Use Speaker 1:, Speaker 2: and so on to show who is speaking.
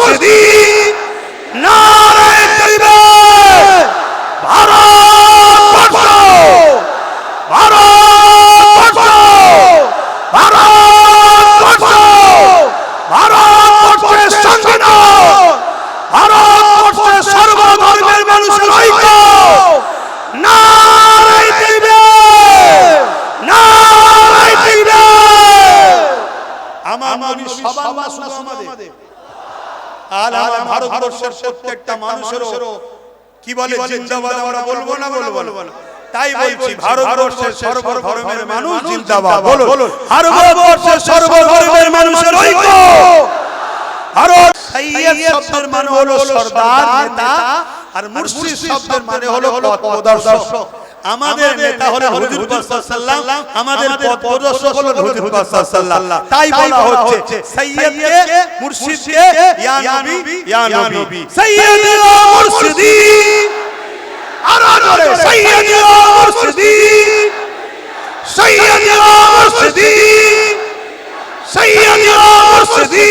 Speaker 1: মুর্শিদি নারায়ে তাকবীর ভারতবর্ষ ভারতবর্ষ ভারতবর্ষ ভারতবর্ষের সংবিধান ভারতবর্ষের সর্বধর্মের মানুষের ঐক্য নারায়ে তাকবীর নারায়ে তাকবীর আমার নবী সবার না শুধু আমাদের আর আমার ভারতবর্ষের প্রত্যেকটা মানুষেরও কি বলে জিন্দাবাদ আমরা বলবো না বলবো না তাই বলছি ভারতবর্ষের সর্বধর্মের মানুষ জিন্দাবাদ বলুন ভারতবর্ষের সর্বধর্মের মানুষের ঐক্য ভারত সাইয়্যিদ শব্দের মানে হলো সরদার নেতা আর মুর্শিদ শব্দের মানে হলো পথ প্রদর্শক আমাদের নেতা হলো হুজুর পাক সাল্লাল্লাহু আলাইহি ওয়াসাল্লাম আমাদের পথ প্রদর্শক হলো হুজুর পাক সাল্লাল্লাহু তাই বলা হচ্ছে সাইয়্যিদকে মুর্শিদকে ইয়া নবী সাইয়্যিদুল মুর্শিদি আরো সাইয়্যিদুল মুর্শিদি সাইয়্যিদুল মুর্শিদি সাইয়্যিদুল মুর্শিদি